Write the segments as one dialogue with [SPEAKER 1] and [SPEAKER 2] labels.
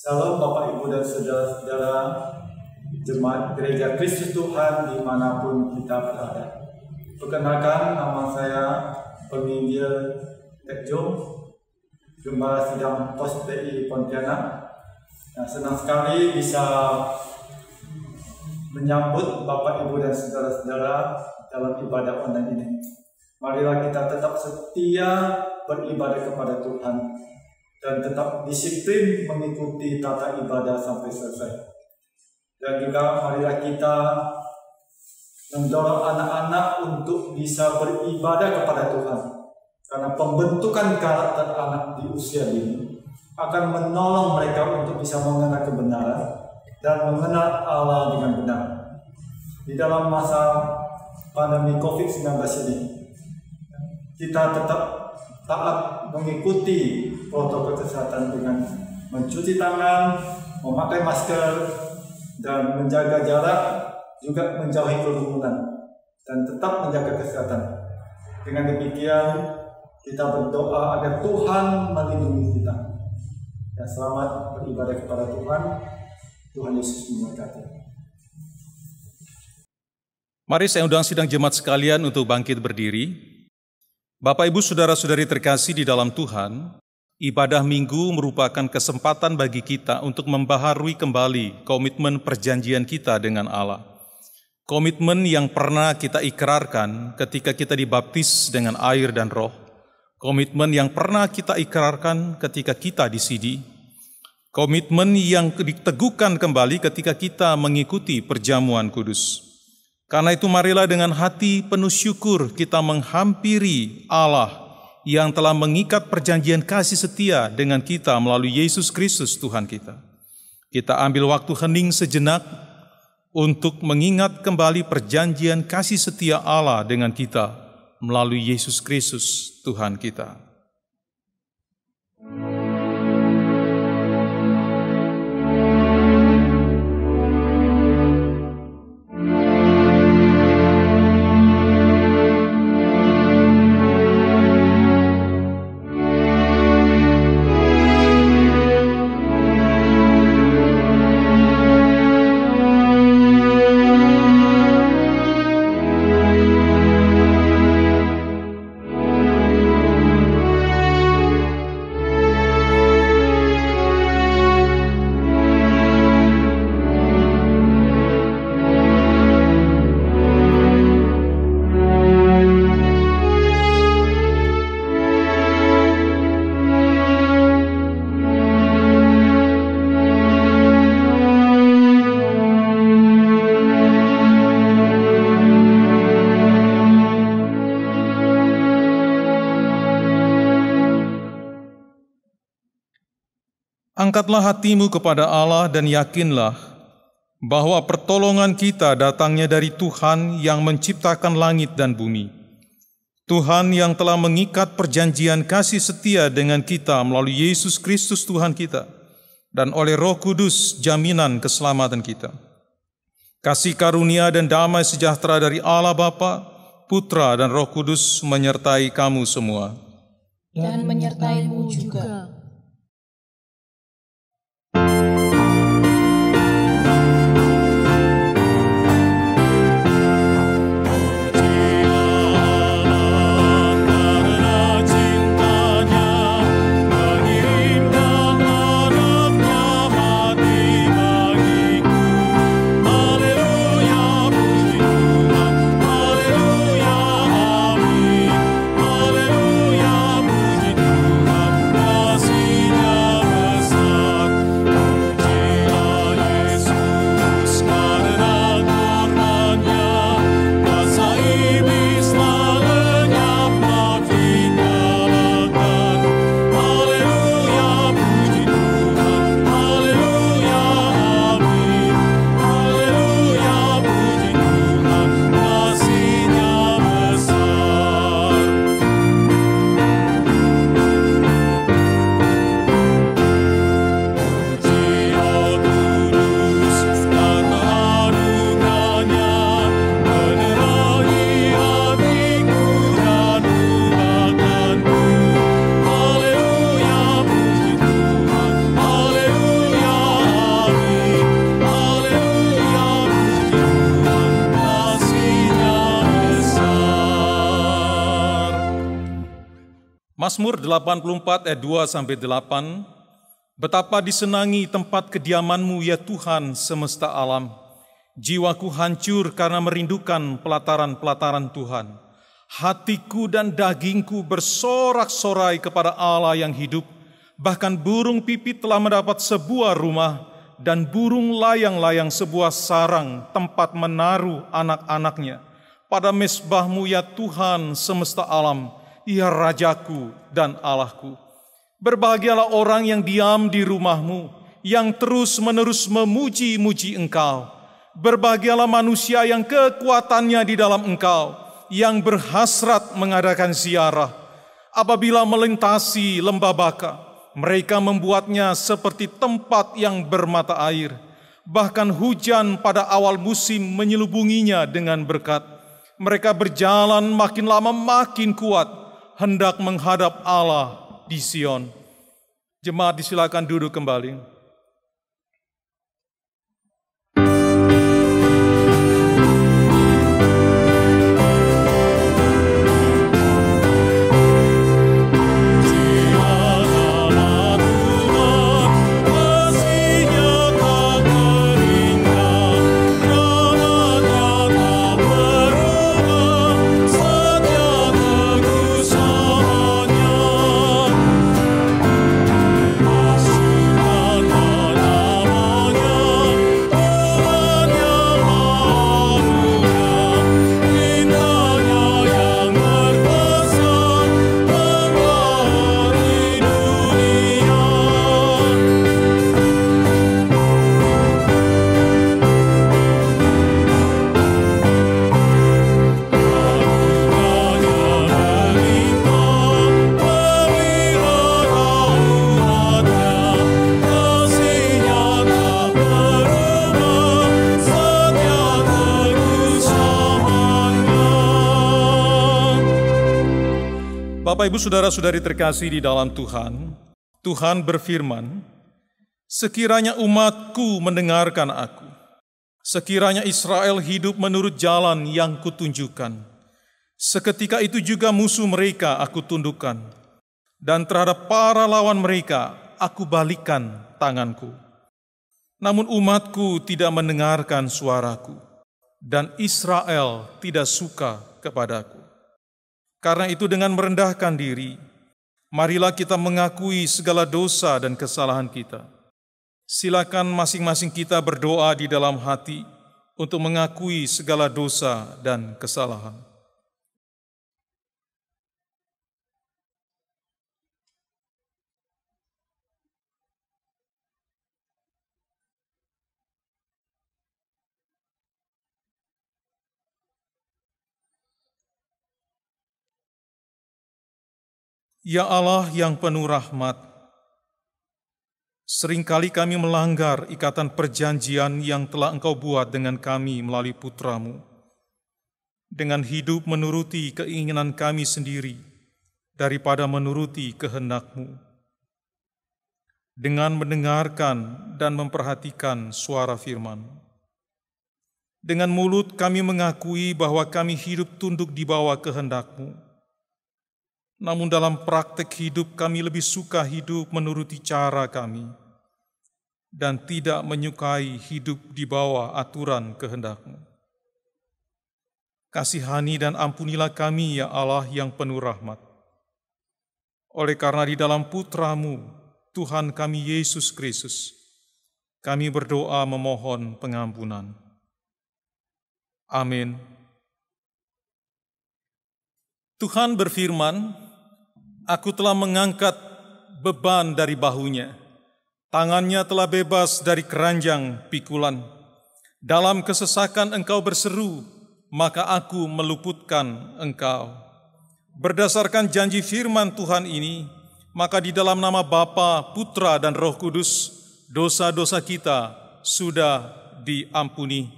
[SPEAKER 1] Salam Bapak, Ibu, dan saudara-saudara Jemaat Gereja Kristus Tuhan dimanapun kita berada. Perkenalkan, nama saya Penginjil Tejo, Gembala Sidang Pos PI Pontianak. Senang sekali bisa menyambut Bapak, Ibu, dan saudara-saudara dalam ibadah online ini. Marilah kita tetap setia beribadah kepada Tuhan dan tetap disiplin mengikuti tata ibadah sampai selesai. Dan juga marilah kita mendorong anak-anak untuk bisa beribadah kepada Tuhan. Karena pembentukan karakter anak di usia dini akan menolong mereka untuk bisa mengenal kebenaran dan mengenal Allah dengan benar. Di dalam masa pandemi COVID-19 ini, kita tetap taat mengikuti protokol kesehatan dengan mencuci tangan, memakai masker, dan menjaga jarak, juga menjauhi kerumunan, dan tetap menjaga kesehatan. Dengan demikian, kita berdoa agar Tuhan melindungi kita. Ya, selamat beribadah kepada Tuhan. Tuhan Yesus memberkati.
[SPEAKER 2] Mari saya undang sidang jemaat sekalian untuk bangkit berdiri. Bapak, Ibu, saudara-saudari terkasih di dalam Tuhan, ibadah Minggu merupakan kesempatan bagi kita untuk membaharui kembali komitmen perjanjian kita dengan Allah. Komitmen yang pernah kita ikrarkan ketika kita dibaptis dengan air dan roh. Komitmen yang pernah kita ikrarkan ketika kita disidi. Komitmen yang diteguhkan kembali ketika kita mengikuti perjamuan kudus. Karena itu marilah dengan hati penuh syukur kita menghampiri Allah yang telah mengikat perjanjian kasih setia dengan kita melalui Yesus Kristus Tuhan kita. Kita ambil waktu hening sejenak untuk mengingat kembali perjanjian kasih setia Allah dengan kita melalui Yesus Kristus Tuhan kita. Angkatlah hatimu kepada Allah dan yakinlah bahwa pertolongan kita datangnya dari Tuhan yang menciptakan langit dan bumi. Tuhan yang telah mengikat perjanjian kasih setia dengan kita melalui Yesus Kristus Tuhan kita dan oleh Roh Kudus jaminan keselamatan kita. Kasih karunia dan damai sejahtera dari Allah Bapa, Putra dan Roh Kudus menyertai kamu semua.
[SPEAKER 3] Dan menyertaimu juga.
[SPEAKER 4] Haleluya, puji Tuhan, kasih
[SPEAKER 2] Mazmur 84 ayat 2-8, betapa disenangi tempat kediaman-Mu ya Tuhan semesta alam. Jiwaku hancur karena merindukan pelataran-pelataran Tuhan. Hatiku dan dagingku bersorak-sorai kepada Allah yang hidup. Bahkan burung pipit telah mendapat sebuah rumah, dan burung layang-layang sebuah sarang tempat menaruh anak-anaknya. Pada mesbah-Mu ya Tuhan semesta alam, ya Rajaku dan Allahku. Berbahagialah orang yang diam di rumah-Mu, yang terus-menerus memuji-muji Engkau. Berbahagialah manusia yang kekuatannya di dalam Engkau, yang berhasrat mengadakan ziarah. Apabila melintasi lembah Baka, mereka membuatnya seperti tempat yang bermata air. Bahkan hujan pada awal musim menyelubunginya dengan berkat. Mereka berjalan makin lama makin kuat, hendak menghadap Allah di Sion. Jemaat disilakan duduk kembali. Bapak, Ibu, Saudara-saudari terkasih di dalam Tuhan, Tuhan berfirman, sekiranya umatku mendengarkan aku, sekiranya Israel hidup menurut jalan yang kutunjukkan, seketika itu juga musuh mereka aku tundukkan, dan terhadap para lawan mereka aku balikkan tanganku. Namun umatku tidak mendengarkan suaraku, dan Israel tidak suka kepadaku. Karena itu dengan merendahkan diri, marilah kita mengakui segala dosa dan kesalahan kita. Silakan masing-masing kita berdoa di dalam hati untuk mengakui segala dosa dan kesalahan. Ya Allah yang penuh rahmat, seringkali kami melanggar ikatan perjanjian yang telah Engkau buat dengan kami melalui Putra-Mu, dengan hidup menuruti keinginan kami sendiri daripada menuruti kehendak-Mu, dengan mendengarkan dan memperhatikan suara firman. Dengan mulut kami mengakui bahwa kami hidup tunduk di bawah kehendak-Mu. Namun dalam praktek hidup kami lebih suka hidup menuruti cara kami dan tidak menyukai hidup di bawah aturan kehendak-Mu. Kasihani dan ampunilah kami ya Allah yang penuh rahmat. Oleh karena di dalam Putra-Mu, Tuhan kami Yesus Kristus, kami berdoa memohon pengampunan. Amin. Tuhan berfirman, aku telah mengangkat beban dari bahunya. Tangannya telah bebas dari keranjang pikulan. Dalam kesesakan engkau berseru, maka aku meluputkan engkau. Berdasarkan janji firman Tuhan ini, maka di dalam nama Bapa, Putra, dan Roh Kudus, dosa-dosa kita sudah diampuni.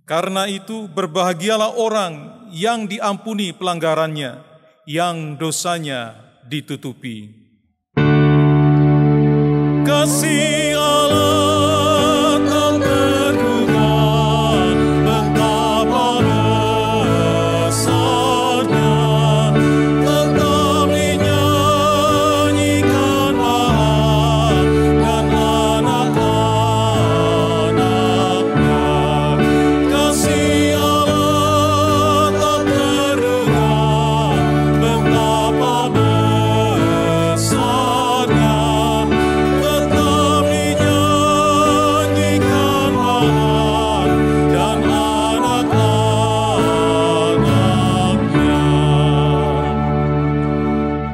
[SPEAKER 2] Karena itu berbahagialah orang yang diampuni pelanggarannya, yang dosanya ditutupi. Kasih Allah tak terduga, betapa besarnya, tetap dinyatakan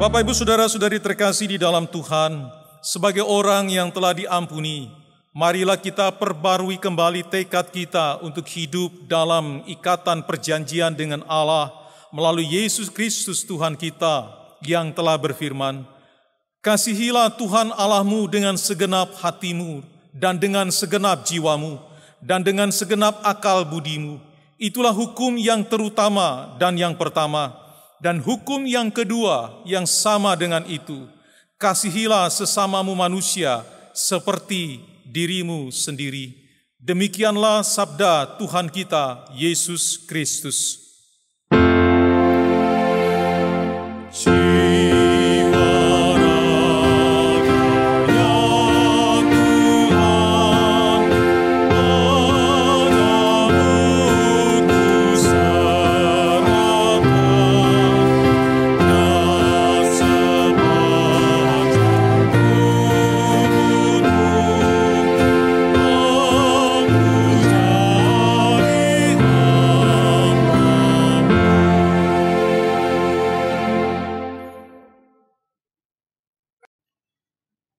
[SPEAKER 2] Bapak, Ibu, Saudara-saudari terkasih di dalam Tuhan, sebagai orang yang telah diampuni, marilah kita perbarui kembali tekad kita untuk hidup dalam ikatan perjanjian dengan Allah melalui Yesus Kristus Tuhan kita yang telah berfirman, "Kasihilah Tuhan Allahmu dengan segenap hatimu dan dengan segenap jiwamu dan dengan segenap akal budimu." Itulah hukum yang terutama dan yang pertama. Dan hukum yang kedua yang sama dengan itu, kasihilah sesamamu manusia seperti dirimu sendiri. Demikianlah sabda Tuhan kita, Yesus Kristus.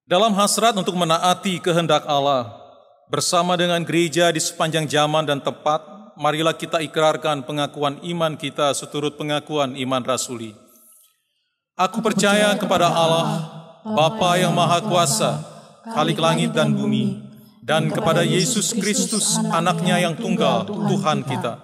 [SPEAKER 2] Dalam hasrat untuk menaati kehendak Allah, bersama dengan gereja di sepanjang zaman dan tempat, marilah kita ikrarkan pengakuan iman kita seturut pengakuan iman rasuli. Aku percaya kepada Allah, Bapa yang Maha Kuasa, Khalik langit dan bumi, dan kepada Yesus Kristus, anaknya yang tunggal, Tuhan kita,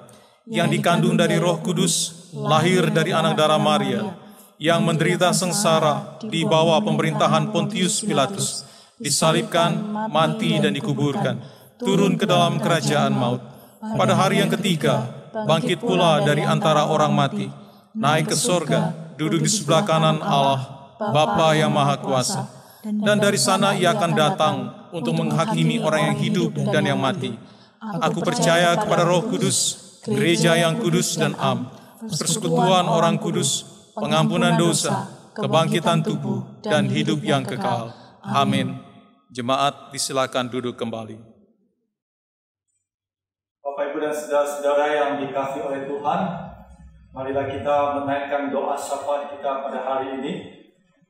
[SPEAKER 2] yang dikandung dari Roh Kudus, lahir dari anak darah Maria, yang menderita sengsara di bawah pemerintahan Pontius Pilatus, disalibkan, mati dan dikuburkan, turun ke dalam kerajaan maut. Pada hari yang ketiga, bangkit pula dari antara orang mati, naik ke sorga, duduk di sebelah kanan Allah, Bapa yang Maha Kuasa. Dan dari sana ia akan datang untuk menghakimi orang yang hidup dan yang mati. Aku percaya kepada Roh Kudus, gereja yang kudus dan am, persekutuan orang kudus, pengampunan dosa, kebangkitan tubuh, dan hidup yang kekal. Amin. Jemaat disilakan duduk kembali.
[SPEAKER 1] Bapak, Ibu, dan saudara-saudara yang dikasihi oleh Tuhan, marilah kita menaikkan doa syafaat kita pada hari ini.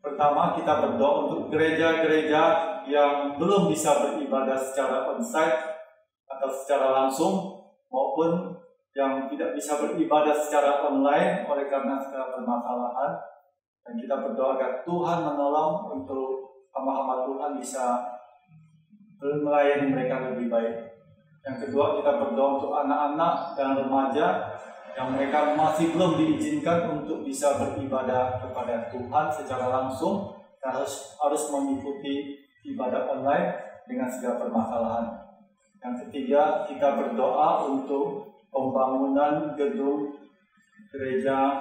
[SPEAKER 1] Pertama, kita berdoa untuk gereja-gereja yang belum bisa beribadah secara onsite atau secara langsung, maupun yang tidak bisa beribadah secara online oleh karena segala permasalahan. Dan kita berdoa agar Tuhan menolong untuk hamba-hamba Tuhan bisa melayani mereka lebih baik. Yang kedua, kita berdoa untuk anak-anak dan remaja yang mereka masih belum diizinkan untuk bisa beribadah kepada Tuhan secara langsung, dan harus mengikuti ibadah online dengan segala permasalahan. Yang ketiga, kita berdoa untuk pembangunan gedung gereja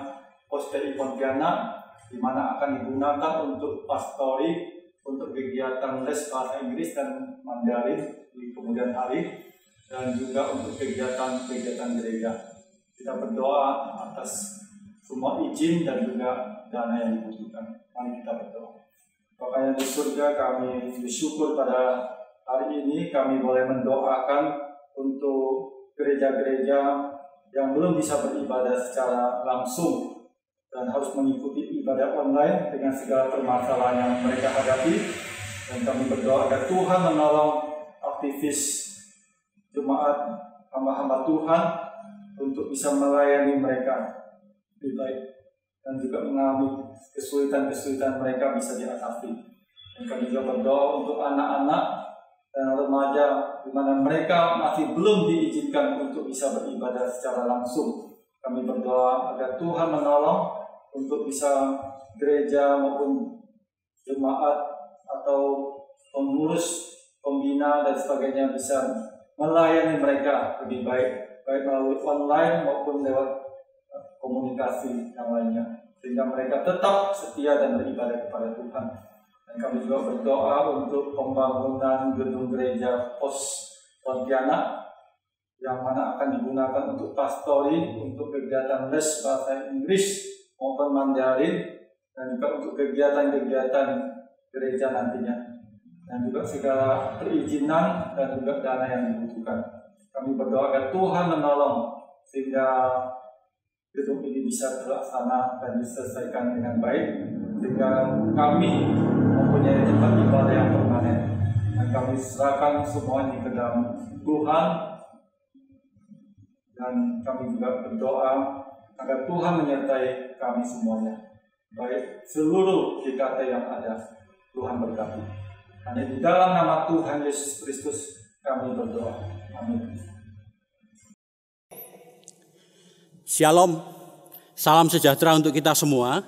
[SPEAKER 1] POSTI Pontianak, di mana akan digunakan untuk pastori, untuk kegiatan les bahasa Inggris dan Mandarin di kemudian hari, dan juga untuk kegiatan-kegiatan gereja. Kita berdoa atas semua izin dan juga dana yang dibutuhkan. Mari kita berdoa. Bapa yang di surga, kami bersyukur pada hari ini kami boleh mendoakan untuk gereja-gereja yang belum bisa beribadah secara langsung dan harus mengikuti ibadah online dengan segala permasalahan yang mereka hadapi. Dan kami berdoa agar Tuhan menolong aktivis jemaat hamba-hamba Tuhan untuk bisa melayani mereka lebih baik dan juga mengalami kesulitan-kesulitan mereka bisa diatasi. Dan kami juga berdoa untuk anak-anak dan remaja di mana mereka masih belum diizinkan untuk bisa beribadah secara langsung. Kami berdoa agar Tuhan menolong untuk bisa gereja maupun jemaat atau pengurus, pembina dan sebagainya bisa melayani mereka lebih baik, baik melalui online maupun lewat komunikasi yang lainnya, sehingga mereka tetap setia dan beribadah kepada Tuhan. Dan kami juga berdoa untuk pembangunan gedung gereja POS Pontianak yang mana akan digunakan untuk pastori, untuk kegiatan les bahasa Inggris maupun Mandarin, dan juga untuk kegiatan-kegiatan gereja nantinya, dan juga segala perizinan dan juga dana yang dibutuhkan. Kami berdoa agar Tuhan menolong sehingga gedung ini bisa terlaksana dan diselesaikan dengan baik, sehingga kami mempunyai tempat ibadah yang permanen, dan kami serahkan semuanya ke dalam Tuhan. Dan kami juga berdoa agar Tuhan menyertai kami semuanya, baik seluruh GKT yang ada. Tuhan berkati. Hanya di dalam nama Tuhan Yesus Kristus kami berdoa. Amin.
[SPEAKER 4] Shalom, salam sejahtera untuk kita semua.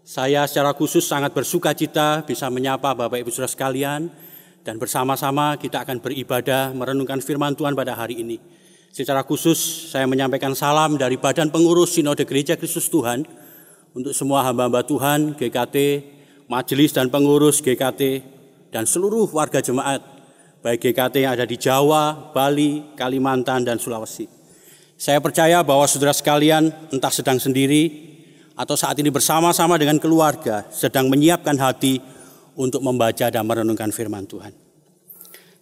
[SPEAKER 4] Saya secara khusus sangat bersuka cita bisa menyapa Bapak Ibu Saudara sekalian, dan bersama-sama kita akan beribadah merenungkan firman Tuhan pada hari ini. Secara khusus saya menyampaikan salam dari Badan Pengurus Sinode Gereja Kristus Tuhan untuk semua hamba-hamba Tuhan, GKT, majelis dan pengurus GKT, dan seluruh warga jemaat, baik GKT yang ada di Jawa, Bali, Kalimantan, dan Sulawesi. Saya percaya bahwa saudara sekalian entah sedang sendiri atau saat ini bersama-sama dengan keluarga sedang menyiapkan hati untuk membaca dan merenungkan firman Tuhan.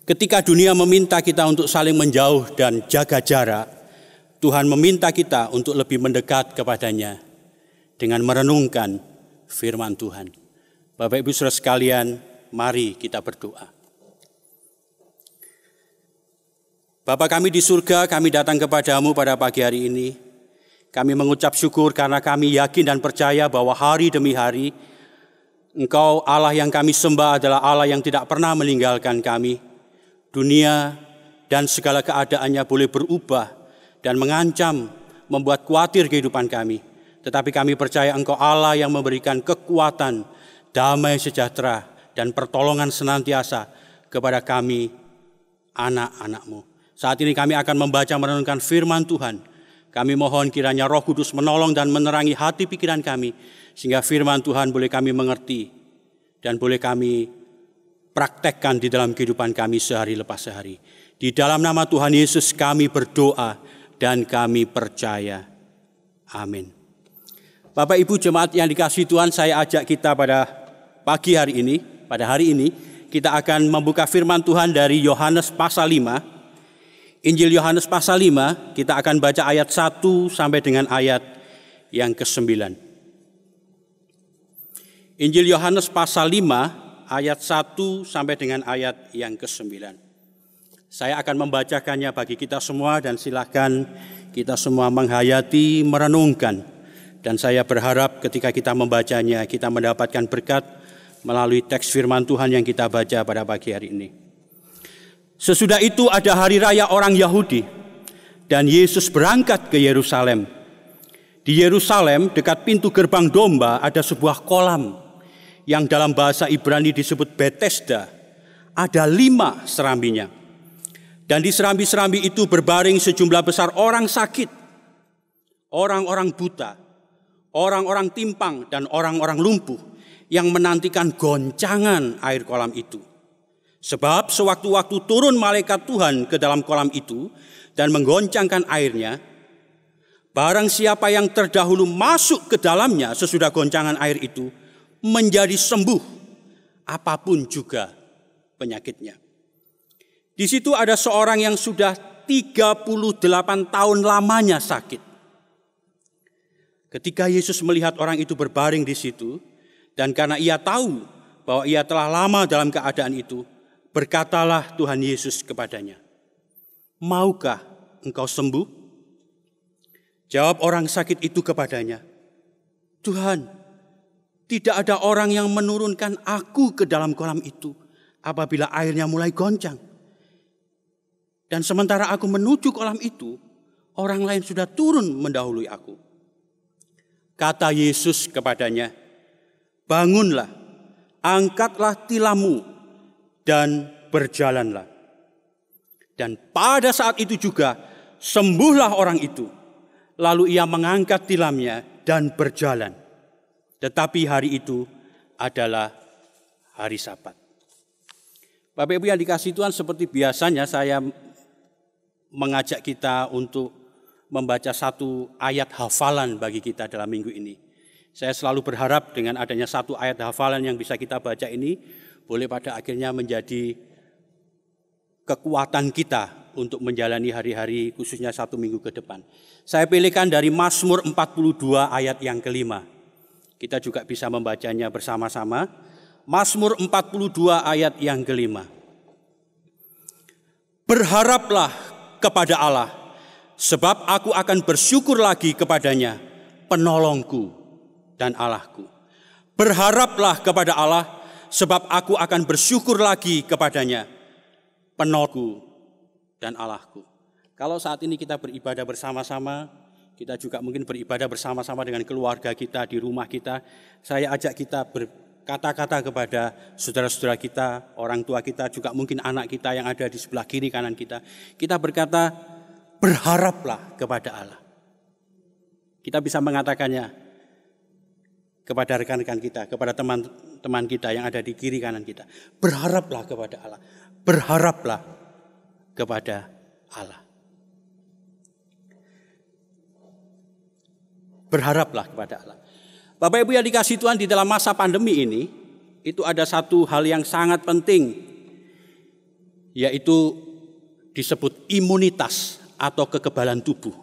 [SPEAKER 4] Ketika dunia meminta kita untuk saling menjauh dan jaga jarak, Tuhan meminta kita untuk lebih mendekat kepadanya dengan merenungkan firman Tuhan. Bapak Ibu Saudara sekalian, mari kita berdoa. Bapa kami di surga, kami datang kepadamu pada pagi hari ini. Kami mengucap syukur karena kami yakin dan percaya bahwa hari demi hari Engkau Allah yang kami sembah adalah Allah yang tidak pernah meninggalkan kami. Dunia dan segala keadaannya boleh berubah dan mengancam, membuat khawatir kehidupan kami. Tetapi kami percaya Engkau Allah yang memberikan kekuatan, damai sejahtera, dan pertolongan senantiasa kepada kami, anak-anak-Mu. Saat ini kami akan membaca merenungkan firman Tuhan. Kami mohon kiranya Roh Kudus menolong dan menerangi hati pikiran kami, sehingga firman Tuhan boleh kami mengerti dan boleh kami praktekkan di dalam kehidupan kami sehari lepas sehari. Di dalam nama Tuhan Yesus kami berdoa dan kami percaya. Amin. Bapak Ibu jemaat yang dikasihi Tuhan, saya ajak kita pada pagi hari ini, pada hari ini, kita akan membuka firman Tuhan dari Yohanes pasal 5. Injil Yohanes pasal 5, kita akan baca ayat 1 sampai dengan ayat yang ke-9. Injil Yohanes pasal 5, ayat 1 sampai dengan ayat yang ke-9. Saya akan membacakannya bagi kita semua dan silakan kita semua menghayati, merenungkan. Dan saya berharap ketika kita membacanya, kita mendapatkan berkat melalui teks firman Tuhan yang kita baca pada pagi hari ini. Sesudah itu ada hari raya orang Yahudi, dan Yesus berangkat ke Yerusalem. Di Yerusalem, dekat pintu gerbang domba, ada sebuah kolam yang dalam bahasa Ibrani disebut Bethesda. Ada 5 serambinya. Dan di serambi-serambi itu berbaring sejumlah besar orang sakit, orang-orang buta, orang-orang timpang, dan orang-orang lumpuh yang menantikan goncangan air kolam itu. Sebab sewaktu-waktu turun malaikat Tuhan ke dalam kolam itu dan menggoncangkan airnya, barang siapa yang terdahulu masuk ke dalamnya sesudah goncangan air itu menjadi sembuh, apapun juga penyakitnya. Di situ ada seorang yang sudah 38 tahun lamanya sakit. Ketika Yesus melihat orang itu berbaring di situ, dan karena ia tahu bahwa ia telah lama dalam keadaan itu, berkatalah Tuhan Yesus kepadanya, "Maukah engkau sembuh?" Jawab orang sakit itu kepadanya, "Tuhan, tidak ada orang yang menurunkan aku ke dalam kolam itu apabila airnya mulai goncang. Dan sementara aku menuju kolam itu, orang lain sudah turun mendahului aku." Kata Yesus kepadanya, "Bangunlah, angkatlah tilammu, dan berjalanlah." Dan pada saat itu juga sembuhlah orang itu. Lalu ia mengangkat tilamnya dan berjalan. Tetapi hari itu adalah hari Sabat. Bapak Ibu yang dikasihi Tuhan, seperti biasanya saya mengajak kita untuk membaca satu ayat hafalan bagi kita dalam minggu ini. Saya selalu berharap dengan adanya satu ayat hafalan yang bisa kita baca ini boleh pada akhirnya menjadi kekuatan kita untuk menjalani hari-hari khususnya satu minggu ke depan. Saya pilihkan dari Mazmur 42 ayat yang kelima. Kita juga bisa membacanya bersama-sama. Mazmur 42 ayat yang kelima. Berharaplah kepada Allah, sebab aku akan bersyukur lagi kepadanya, penolongku dan Allahku. Berharaplah kepada Allah, sebab aku akan bersyukur lagi kepadanya, penolongku dan Allahku. Kalau saat ini kita beribadah bersama-sama, kita juga mungkin beribadah bersama-sama dengan keluarga kita di rumah kita. Saya ajak kita berkata-kata kepada saudara-saudara kita, orang tua kita, juga mungkin anak kita yang ada di sebelah kiri kanan kita. Kita berkata, berharaplah kepada Allah. Kita bisa mengatakannya kepada rekan-rekan kita, kepada teman-teman kita yang ada di kiri kanan kita. Berharaplah kepada Allah. Berharaplah kepada Allah. Berharaplah kepada Allah. Bapak Ibu yang dikasihi Tuhan, di dalam masa pandemi ini, itu ada satu hal yang sangat penting, yaitu disebut imunitas atau kekebalan tubuh.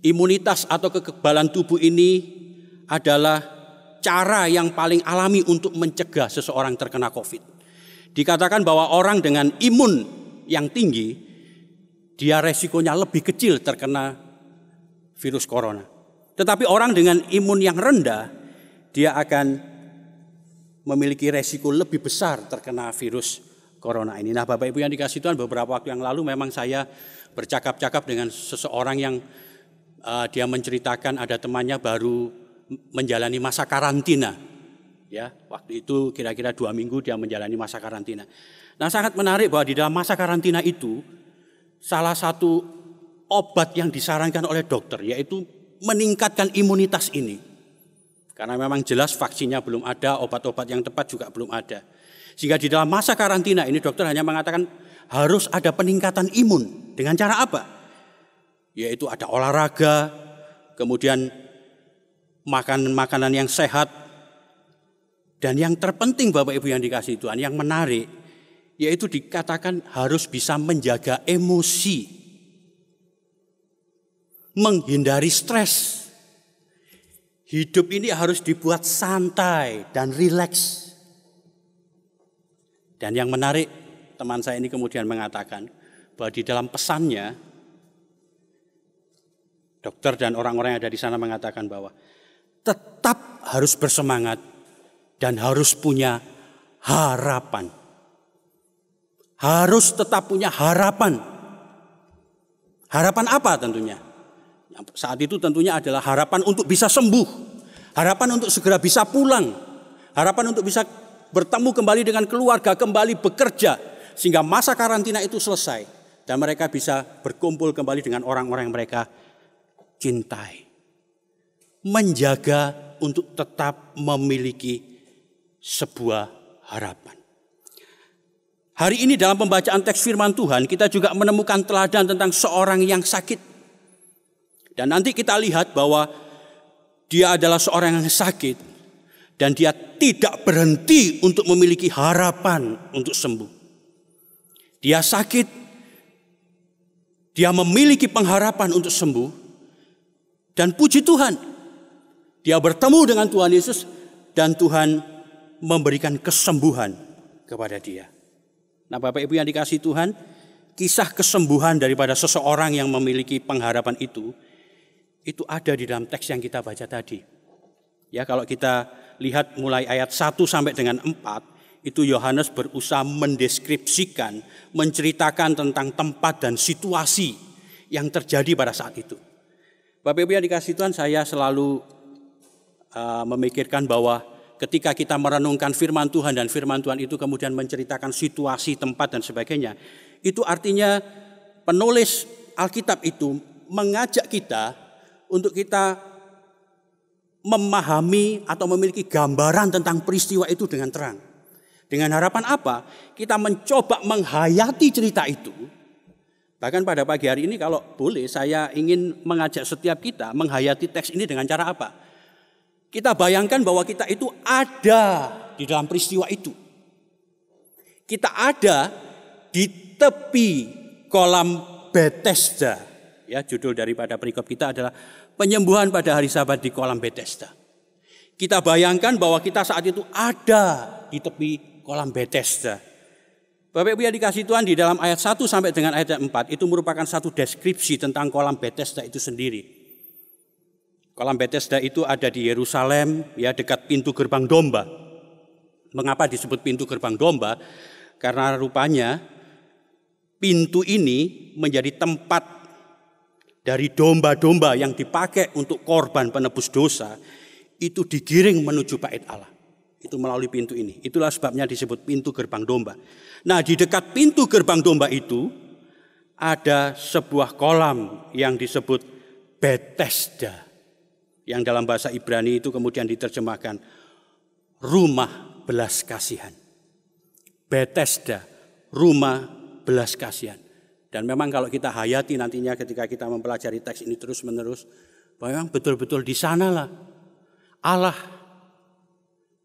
[SPEAKER 4] Imunitas atau kekebalan tubuh ini adalah cara yang paling alami untuk mencegah seseorang terkena COVID. Dikatakan bahwa orang dengan imun yang tinggi, dia resikonya lebih kecil terkena virus corona. Tetapi orang dengan imun yang rendah, dia akan memiliki resiko lebih besar terkena virus corona ini. Nah, Bapak Ibu yang dikasihi Tuhan, beberapa waktu yang lalu memang saya bercakap-cakap dengan seseorang yang dia menceritakan ada temannya baru menjalani masa karantina. Ya, waktu itu kira-kira 2 minggu dia menjalani masa karantina. Nah, sangat menarik bahwa di dalam masa karantina itu salah satu obat yang disarankan oleh dokter yaitu meningkatkan imunitas ini. Karena memang jelas vaksinnya belum ada, obat-obat yang tepat juga belum ada. Sehingga di dalam masa karantina ini dokter hanya mengatakan harus ada peningkatan imun. Dengan cara apa? Yaitu ada olahraga, kemudian makan makanan yang sehat. Dan yang terpenting Bapak Ibu yang dikasihi Tuhan, yang menarik, yaitu dikatakan harus bisa menjaga emosi. Menghindari stres. Hidup ini harus dibuat santai dan rileks. Dan yang menarik, teman saya ini kemudian mengatakan bahwa di dalam pesannya, dokter dan orang-orang yang ada di sana mengatakan bahwa tetap harus bersemangat dan harus punya harapan. Harus tetap punya harapan. Harapan apa tentunya? Saat itu tentunya adalah harapan untuk bisa sembuh, harapan untuk segera bisa pulang, harapan untuk bisa bertemu kembali dengan keluarga, kembali bekerja, sehingga masa karantina itu selesai dan mereka bisa berkumpul kembali dengan orang-orang yang mereka cintai. Menjaga untuk tetap memiliki sebuah harapan. Hari ini dalam pembacaan teks firman Tuhan kita juga menemukan teladan tentang seorang yang sakit. Dan nanti kita lihat bahwa dia adalah seorang yang sakit dan dia tidak berhenti untuk memiliki harapan untuk sembuh. Dia sakit, dia memiliki pengharapan untuk sembuh dan puji Tuhan. Dia bertemu dengan Tuhan Yesus dan Tuhan memberikan kesembuhan kepada dia. Nah, Bapak Ibu yang dikasihi Tuhan, kisah kesembuhan daripada seseorang yang memiliki pengharapan itu ada di dalam teks yang kita baca tadi. Ya, kalau kita lihat mulai ayat 1 sampai dengan 4, itu Yohanes berusaha mendeskripsikan, menceritakan tentang tempat dan situasi yang terjadi pada saat itu. Bapak Ibu yang dikasihi Tuhan, saya selalu memikirkan bahwa ketika kita merenungkan firman Tuhan dan firman Tuhan itu kemudian menceritakan situasi, tempat dan sebagainya, itu artinya penulis Alkitab itu mengajak kita untuk kita memahami atau memiliki gambaran tentang peristiwa itu dengan terang. Dengan harapan apa? Kita mencoba menghayati cerita itu. Bahkan pada pagi hari ini kalau boleh saya ingin mengajak setiap kita menghayati teks ini dengan cara apa? Kita bayangkan bahwa kita itu ada di dalam peristiwa itu. Kita ada di tepi kolam Bethesda. Ya, judul daripada perikop kita adalah penyembuhan pada hari Sabat di kolam Bethesda. Kita bayangkan bahwa kita saat itu ada di tepi kolam Bethesda. Bapak Ibu yang dikasihi Tuhan, di dalam ayat 1 sampai dengan ayat 4 itu merupakan satu deskripsi tentang kolam Bethesda itu sendiri. Kolam Bethesda itu ada di Yerusalem, ya, dekat pintu gerbang domba. Mengapa disebut pintu gerbang domba? Karena rupanya pintu ini menjadi tempat dari domba-domba yang dipakai untuk korban penebus dosa itu digiring menuju bait Allah. Itu melalui pintu ini. Itulah sebabnya disebut pintu gerbang domba. Nah, di dekat pintu gerbang domba itu ada sebuah kolam yang disebut Bethesda. Yang dalam bahasa Ibrani itu kemudian diterjemahkan rumah belas kasihan. Bethesda, rumah belas kasihan. Dan memang kalau kita hayati nantinya ketika kita mempelajari teks ini terus menerus, memang betul-betul di sanalah Allah,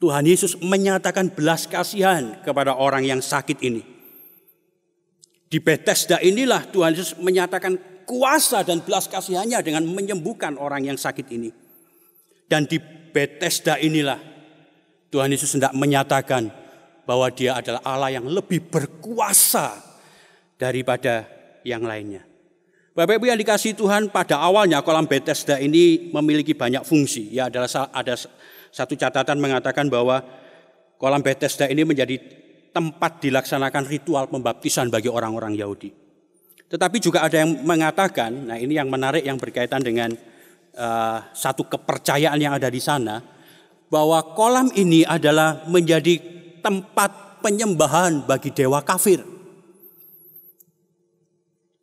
[SPEAKER 4] Tuhan Yesus menyatakan belas kasihan kepada orang yang sakit ini. Di Bethesda inilah Tuhan Yesus menyatakan kuasa dan belas kasihannya dengan menyembuhkan orang yang sakit ini. Dan di Bethesda inilah Tuhan Yesus hendak menyatakan bahwa Dia adalah Allah yang lebih berkuasa daripada yang lainnya. Bapak Ibu yang dikasihi Tuhan, pada awalnya kolam Bethesda ini memiliki banyak fungsi. Ya, ada satu catatan mengatakan bahwa kolam Bethesda ini menjadi tempat dilaksanakan ritual pembaptisan bagi orang-orang Yahudi. Tetapi juga ada yang mengatakan, nah ini yang menarik yang berkaitan dengan satu kepercayaan yang ada di sana, bahwa kolam ini adalah menjadi tempat penyembahan bagi dewa kafir.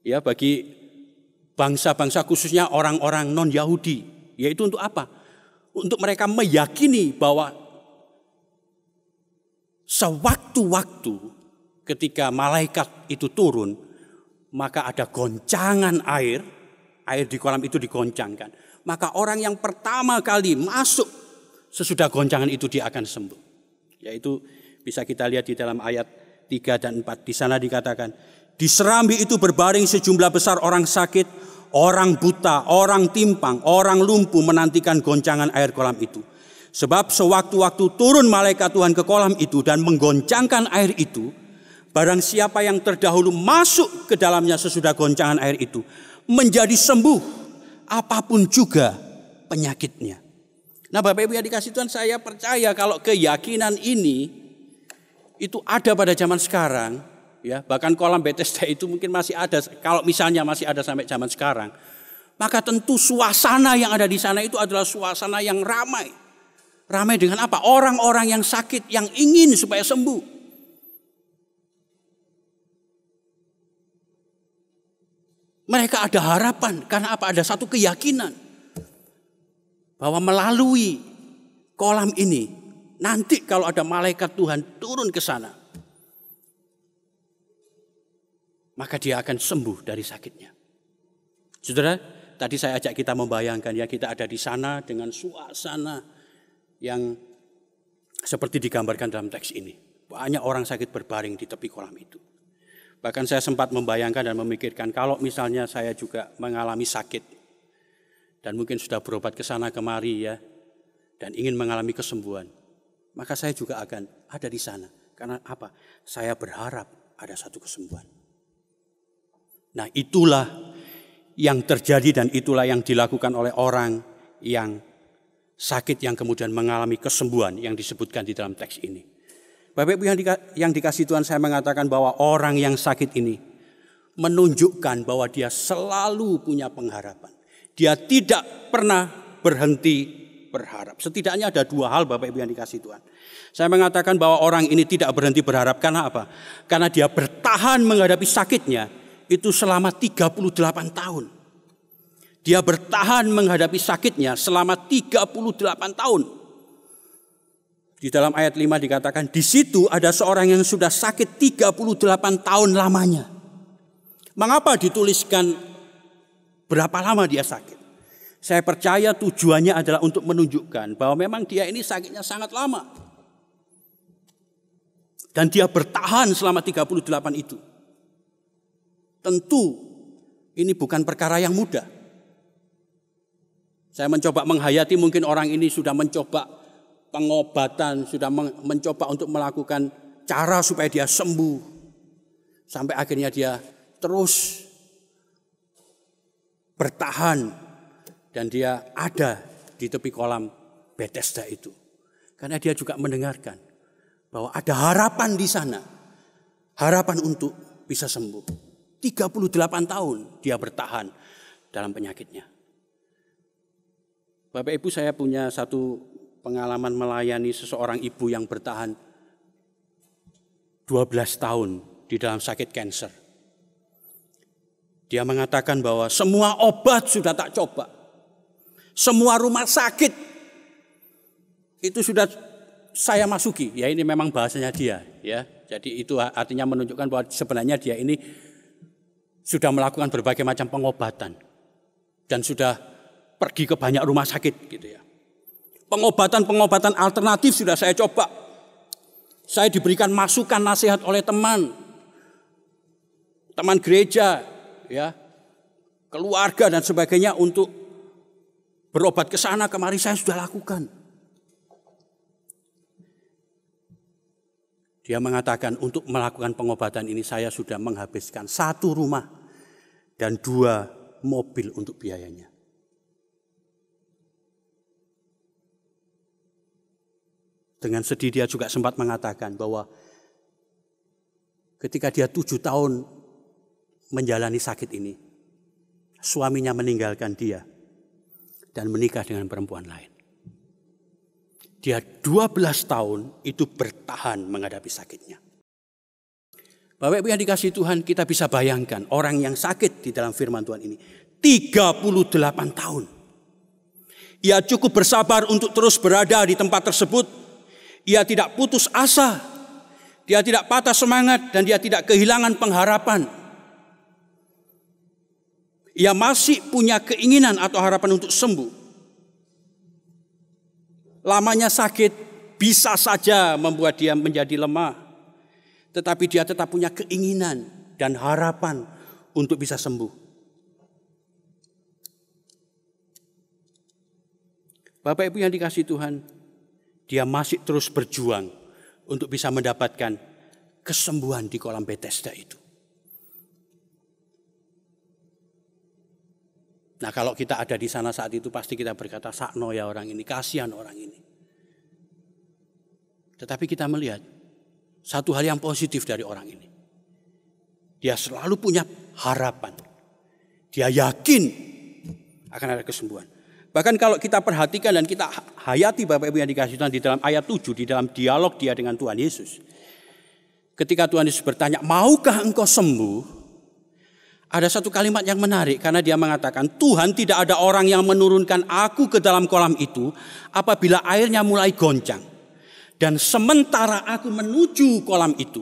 [SPEAKER 4] Ya, bagi bangsa-bangsa khususnya orang-orang non-Yahudi. Yaitu untuk apa? Untuk mereka meyakini bahwa sewaktu-waktu ketika malaikat itu turun, maka ada goncangan air di kolam itu digoncangkan. Maka orang yang pertama kali masuk sesudah goncangan itu dia akan sembuh. Yaitu bisa kita lihat di dalam ayat 3 dan 4. Di sana dikatakan, di serambi itu berbaring sejumlah besar orang sakit, orang buta, orang timpang, orang lumpuh menantikan goncangan air kolam itu. Sebab sewaktu-waktu turun malaikat Tuhan ke kolam itu dan menggoncangkan air itu, barang siapa yang terdahulu masuk ke dalamnya sesudah goncangan air itu, menjadi sembuh apapun juga penyakitnya. Nah, Bapak Ibu yang dikasihi Tuhan, saya percaya kalau keyakinan ini itu ada pada zaman sekarang, ya, bahkan kolam Bethesda itu mungkin masih ada, kalau misalnya masih ada sampai zaman sekarang, maka tentu suasana yang ada di sana itu adalah suasana yang ramai. Ramai dengan apa? Orang-orang yang sakit yang ingin supaya sembuh. Mereka ada harapan karena apa? Ada satu keyakinan bahwa melalui kolam ini nanti kalau ada malaikat Tuhan turun ke sana, maka dia akan sembuh dari sakitnya. Saudara, tadi saya ajak kita membayangkan, ya, kita ada di sana dengan suasana yang seperti digambarkan dalam teks ini. Banyak orang sakit berbaring di tepi kolam itu. Bahkan saya sempat membayangkan dan memikirkan kalau misalnya saya juga mengalami sakit dan mungkin sudah berobat ke sana kemari, ya, dan ingin mengalami kesembuhan, maka saya juga akan ada di sana. Karena apa? Saya berharap ada satu kesembuhan. Nah, itulah yang terjadi dan itulah yang dilakukan oleh orang yang sakit yang kemudian mengalami kesembuhan yang disebutkan di dalam teks ini. Bapak Ibu yang dikasihi Tuhan, saya mengatakan bahwa orang yang sakit ini menunjukkan bahwa dia selalu punya pengharapan. Dia tidak pernah berhenti berharap. Setidaknya ada dua hal, Bapak Ibu yang dikasihi Tuhan. Saya mengatakan bahwa orang ini tidak berhenti berharap karena apa? Karena dia bertahan menghadapi sakitnya itu selama 38 tahun. Dia bertahan menghadapi sakitnya selama 38 tahun. Di dalam ayat 5 dikatakan, di situ ada seorang yang sudah sakit 38 tahun lamanya. Mengapa dituliskan berapa lama dia sakit? Saya percaya tujuannya adalah untuk menunjukkan bahwa memang dia ini sakitnya sangat lama. Dan dia bertahan selama 38 itu. Tentu ini bukan perkara yang mudah. Saya mencoba menghayati, mungkin orang ini sudah mencoba pengobatan, sudah mencoba untuk melakukan cara supaya dia sembuh. Sampai akhirnya dia terus bertahan dan dia ada di tepi kolam Bethesda itu. Karena dia juga mendengarkan bahwa ada harapan di sana. Harapan untuk bisa sembuh. 38 tahun dia bertahan dalam penyakitnya. Bapak Ibu, saya punya satu pengalaman melayani seseorang ibu yang bertahan 12 tahun di dalam sakit kanker. Dia mengatakan bahwa semua obat sudah tak coba. Semua rumah sakit itu sudah saya masuki. Ya, ini memang bahasanya dia, ya. Jadi itu artinya menunjukkan bahwa sebenarnya dia ini sudah melakukan berbagai macam pengobatan dan sudah pergi ke banyak rumah sakit gitu ya. Pengobatan alternatif sudah saya coba. Saya diberikan masukan nasihat oleh teman gereja, ya, keluarga dan sebagainya untuk berobat ke sana kemari, saya sudah lakukan. Dia mengatakan untuk melakukan pengobatan ini saya sudah menghabiskan 1 rumah dan 2 mobil untuk biayanya. Dengan sedih dia juga sempat mengatakan bahwa ketika dia 7 tahun menjalani sakit ini, suaminya meninggalkan dia dan menikah dengan perempuan lain. Dia 12 tahun itu bertahan menghadapi sakitnya. Bapak Ibu yang dikasihi Tuhan, kita bisa bayangkan orang yang sakit di dalam firman Tuhan ini 38 tahun. Ia cukup bersabar untuk terus berada di tempat tersebut. Ia tidak putus asa, dia tidak patah semangat, dan dia tidak kehilangan pengharapan. Ia masih punya keinginan atau harapan untuk sembuh. Lamanya sakit bisa saja membuat dia menjadi lemah, tetapi dia tetap punya keinginan dan harapan untuk bisa sembuh. Bapak Ibu yang dikasihi Tuhan, dia masih terus berjuang untuk bisa mendapatkan kesembuhan di kolam Bethesda itu. Nah, kalau kita ada di sana saat itu pasti kita berkata, sakno ya orang ini, kasihan orang ini. Tetapi kita melihat satu hal yang positif dari orang ini. Dia selalu punya harapan. Dia yakin akan ada kesembuhan. Bahkan kalau kita perhatikan dan kita hayati Bapak Ibu yang dikasihi Tuhan di dalam ayat 7, di dalam dialog dia dengan Tuhan Yesus. Ketika Tuhan Yesus bertanya, maukah engkau sembuh? Ada satu kalimat yang menarik karena dia mengatakan, Tuhan, tidak ada orang yang menurunkan aku ke dalam kolam itu apabila airnya mulai goncang. Dan sementara aku menuju kolam itu,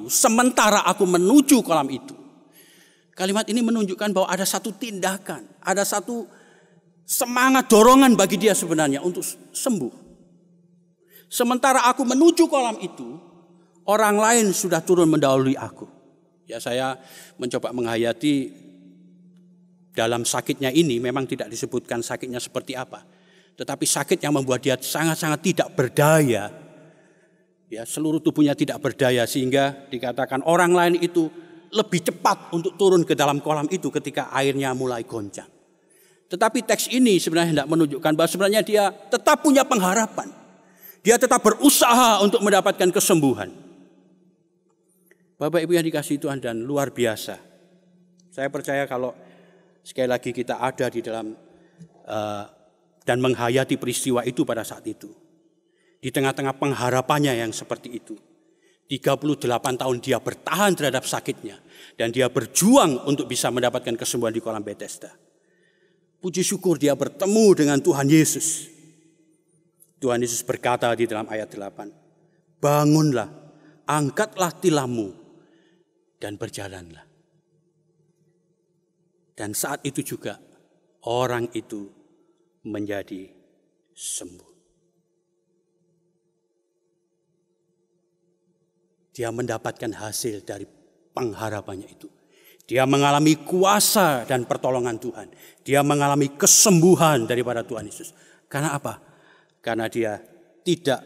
[SPEAKER 4] kalimat ini menunjukkan bahwa ada satu tindakan, ada satu semangat dorongan bagi dia sebenarnya untuk sembuh. Sementara aku menuju kolam itu, orang lain sudah turun mendahului aku. Ya, saya mencoba menghayati dalam sakitnya ini memang tidak disebutkan sakitnya seperti apa. Tetapi sakit yang membuat dia sangat-sangat tidak berdaya. Ya, seluruh tubuhnya tidak berdaya sehingga dikatakan orang lain itu lebih cepat untuk turun ke dalam kolam itu ketika airnya mulai goncang. Tetapi teks ini sebenarnya tidak menunjukkan bahwa sebenarnya dia tetap punya pengharapan. Dia tetap berusaha untuk mendapatkan kesembuhan. Bapak Ibu yang dikasihi Tuhan, dan luar biasa. Saya percaya kalau sekali lagi kita ada di dalam dan menghayati peristiwa itu pada saat itu. Di tengah-tengah pengharapannya yang seperti itu. 38 tahun dia bertahan terhadap sakitnya. Dan dia berjuang untuk bisa mendapatkan kesembuhan di kolam Bethesda. Puji syukur dia bertemu dengan Tuhan Yesus. Tuhan Yesus berkata di dalam ayat 8. Bangunlah, angkatlah tilammu, dan berjalanlah. Dan saat itu juga orang itu menjadi sembuh. Dia mendapatkan hasil dari pengharapannya itu. Dia mengalami kuasa dan pertolongan Tuhan. Dia mengalami kesembuhan daripada Tuhan Yesus. Karena apa? Karena dia tidak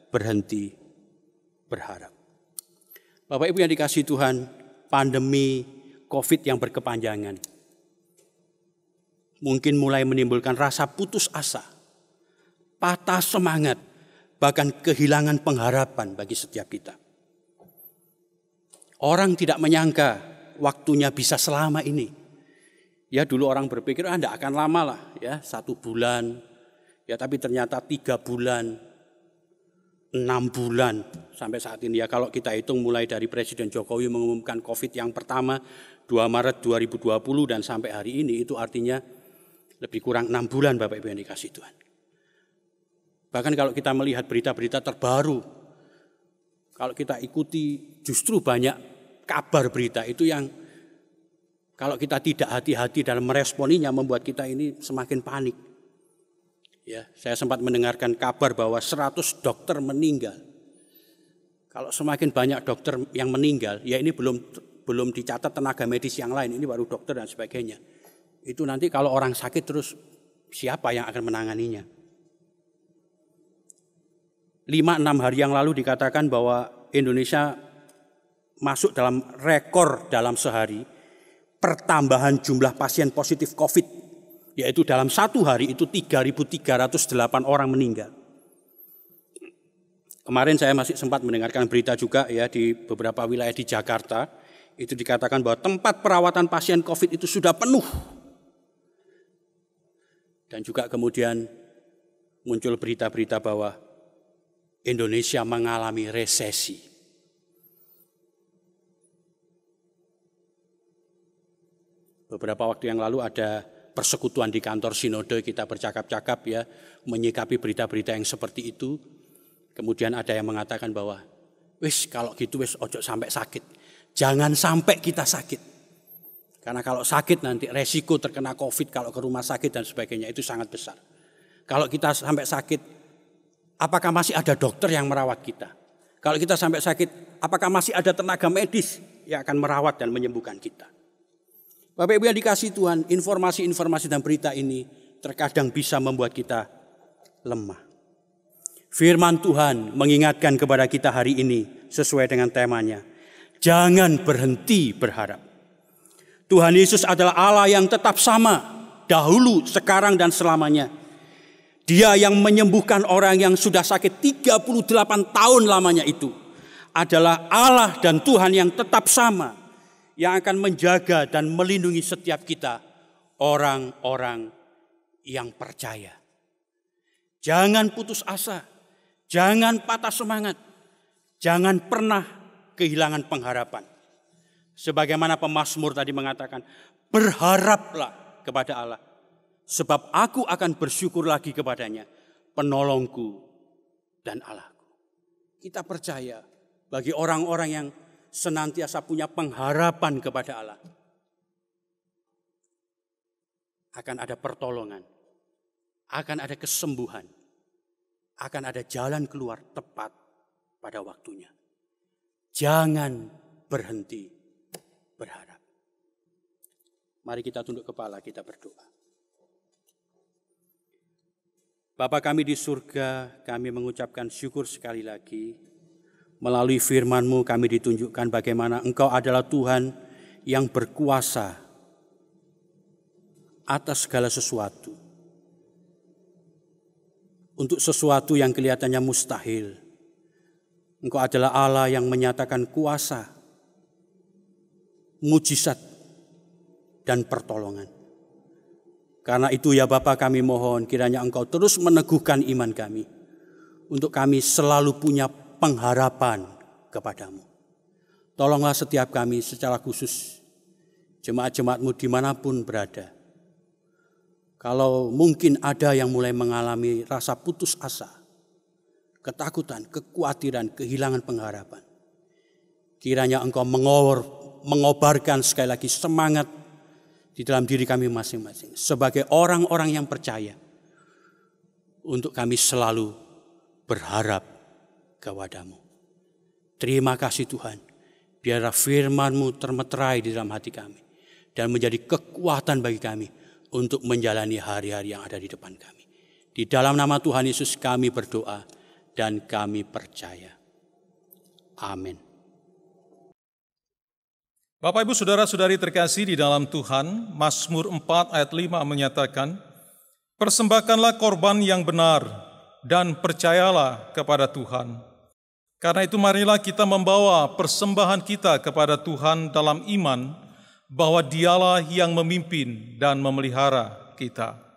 [SPEAKER 4] berhenti berharap. Bapak Ibu yang dikasihi Tuhan, pandemi COVID yang berkepanjangan mungkin mulai menimbulkan rasa putus asa, patah semangat, bahkan kehilangan pengharapan bagi setiap kita. Orang tidak menyangka waktunya bisa selama ini. Ya dulu orang berpikir tidak akan lama lah, ya 1 bulan, ya tapi ternyata 3 bulan. 6 bulan sampai saat ini ya, kalau kita hitung mulai dari Presiden Jokowi mengumumkan COVID yang pertama 2 Maret 2020 dan sampai hari ini, itu artinya lebih kurang 6 bulan Bapak Ibu yang dikasihi Tuhan. Bahkan kalau kita melihat berita-berita terbaru, kalau kita ikuti justru banyak kabar berita itu yang kalau kita tidak hati-hati dalam meresponinya membuat kita ini semakin panik. Ya, saya sempat mendengarkan kabar bahwa 100 dokter meninggal. Kalau semakin banyak dokter yang meninggal, ya ini belum dicatat tenaga medis yang lain, ini baru dokter dan sebagainya. Itu nanti kalau orang sakit terus siapa yang akan menanganinya? 5-6 hari yang lalu dikatakan bahwa Indonesia masuk dalam rekor dalam sehari pertambahan jumlah pasien positif COVID. Yaitu dalam 1 hari itu 3.308 orang meninggal. Kemarin saya masih sempat mendengarkan berita juga ya di beberapa wilayah di Jakarta. Itu dikatakan bahwa tempat perawatan pasien COVID itu sudah penuh. Dan juga kemudian muncul berita-berita bahwa Indonesia mengalami resesi. Beberapa waktu yang lalu ada persekutuan di kantor sinode, kita bercakap-cakap ya, menyikapi berita-berita yang seperti itu. Kemudian ada yang mengatakan bahwa, wis kalau gitu wis ojo sampai sakit. Jangan sampai kita sakit. Karena kalau sakit nanti resiko terkena COVID kalau ke rumah sakit dan sebagainya itu sangat besar. Kalau kita sampai sakit, apakah masih ada dokter yang merawat kita? Kalau kita sampai sakit, apakah masih ada tenaga medis yang akan merawat dan menyembuhkan kita? Bapak Ibu yang dikasihi Tuhan, informasi-informasi dan berita ini terkadang bisa membuat kita lemah. Firman Tuhan mengingatkan kepada kita hari ini sesuai dengan temanya. Jangan berhenti berharap. Tuhan Yesus adalah Allah yang tetap sama, dahulu, sekarang, dan selamanya. Dia yang menyembuhkan orang yang sudah sakit 38 tahun lamanya itu adalah Allah dan Tuhan yang tetap sama, yang akan menjaga dan melindungi setiap kita, orang-orang yang percaya. Jangan putus asa, jangan patah semangat, jangan pernah kehilangan pengharapan. Sebagaimana pemazmur tadi mengatakan, berharaplah kepada Allah, sebab aku akan bersyukur lagi kepadanya, penolongku dan Allahku. Kita percaya bagi orang-orang yang senantiasa punya pengharapan kepada Allah, akan ada pertolongan, akan ada kesembuhan, akan ada jalan keluar tepat pada waktunya. Jangan berhenti berharap. Mari kita tunduk kepala, kita berdoa. Bapa kami di surga, kami mengucapkan syukur sekali lagi. Melalui firman-Mu kami ditunjukkan bagaimana Engkau adalah Tuhan yang berkuasa atas segala sesuatu. Untuk sesuatu yang kelihatannya mustahil, Engkau adalah Allah yang menyatakan kuasa, mujizat, dan pertolongan. Karena itu ya Bapa, kami mohon kiranya Engkau terus meneguhkan iman kami, untuk kami selalu punya pengharapan kepadamu. Tolonglah setiap kami secara khusus, jemaat-jemaat-Mu dimanapun berada. Kalau mungkin ada yang mulai mengalami rasa putus asa, ketakutan, kekhawatiran, kehilangan pengharapan, kiranya Engkau mengobarkan sekali lagi semangat di dalam diri kami masing-masing. Sebagai orang-orang yang percaya, untuk kami selalu berharap kepadamu. Terima kasih Tuhan. Biarlah firman-Mu termeterai di dalam hati kami. dan menjadi kekuatan bagi kami untuk menjalani hari-hari yang ada di depan kami. Di dalam nama Tuhan Yesus kami berdoa dan kami percaya. Amin.
[SPEAKER 2] Bapak, Ibu, Saudara-saudari terkasih di dalam Tuhan, Mazmur 4 ayat 5 menyatakan, persembahkanlah korban yang benar dan percayalah kepada Tuhan. Karena itu marilah kita membawa persembahan kita kepada Tuhan dalam iman bahwa Dialah yang memimpin dan memelihara kita.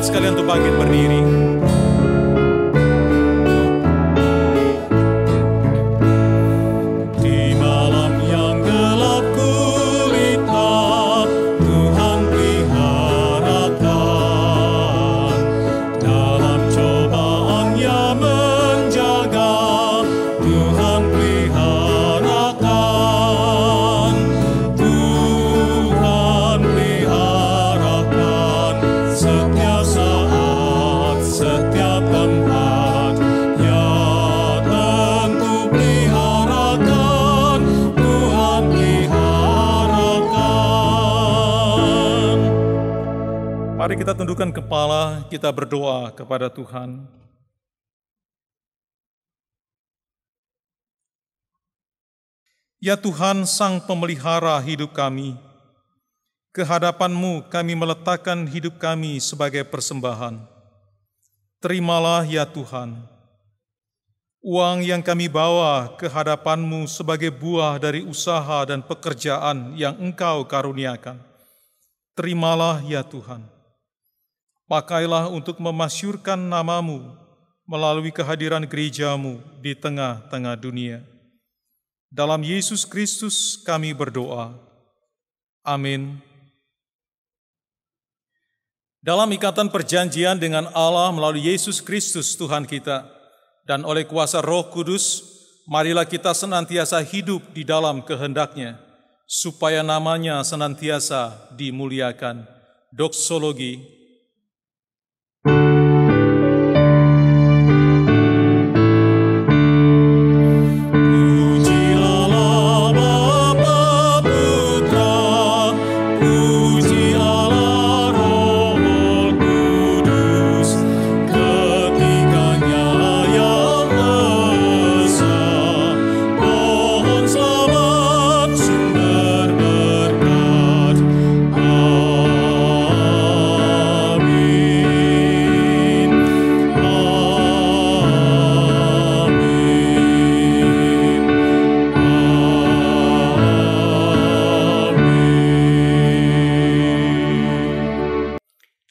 [SPEAKER 2] Sekalian untuk bangkit berdiri. Di malam yang gelap gulita, Tuhan peliharakan. Dalam cobaannya menjaga, Tuhan peliharakan. Tuhan peliharakan setiap saat, setiap tempat, ya tentu peliharakan, Tuhan peliharakan. Mari kita tundukkan kepala, kita berdoa kepada Tuhan. Ya Tuhan, Sang Pemelihara hidup kami, kehadapan-Mu kami meletakkan hidup kami sebagai persembahan. Terimalah ya Tuhan, uang yang kami bawa ke hadapan-Mu sebagai buah dari usaha dan pekerjaan yang Engkau karuniakan. Terimalah ya Tuhan. Pakailah untuk memasyurkan nama-Mu melalui kehadiran gereja-Mu di tengah-tengah dunia. Dalam Yesus Kristus kami berdoa. Amin. Dalam ikatan perjanjian dengan Allah melalui Yesus Kristus Tuhan kita, dan oleh kuasa Roh Kudus, marilah kita senantiasa hidup di dalam kehendak-Nya, supaya namanya senantiasa dimuliakan. Doksologi.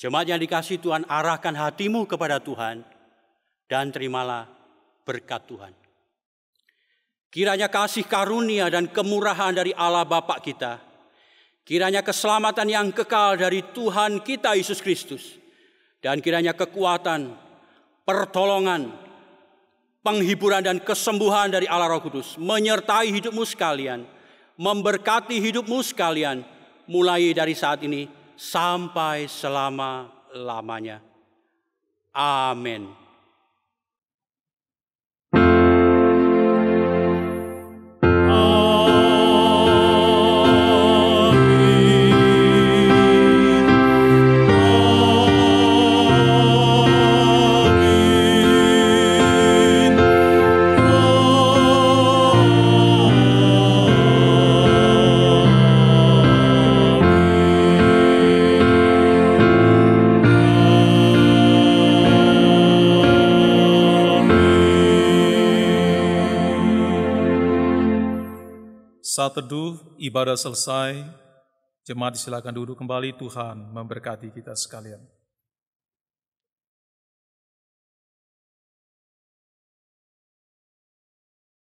[SPEAKER 4] Jemaat yang dikasihi Tuhan, arahkan hatimu kepada Tuhan dan terimalah berkat Tuhan. Kiranya kasih karunia dan kemurahan dari Allah Bapa kita, kiranya keselamatan yang kekal dari Tuhan kita Yesus Kristus, dan kiranya kekuatan, pertolongan, penghiburan dan kesembuhan dari Allah Roh Kudus menyertai hidupmu sekalian, memberkati hidupmu sekalian, mulai dari saat ini sampai selama-lamanya. Amin.
[SPEAKER 2] Saat teduh, ibadah selesai, jemaat silakan duduk kembali. Tuhan memberkati kita sekalian.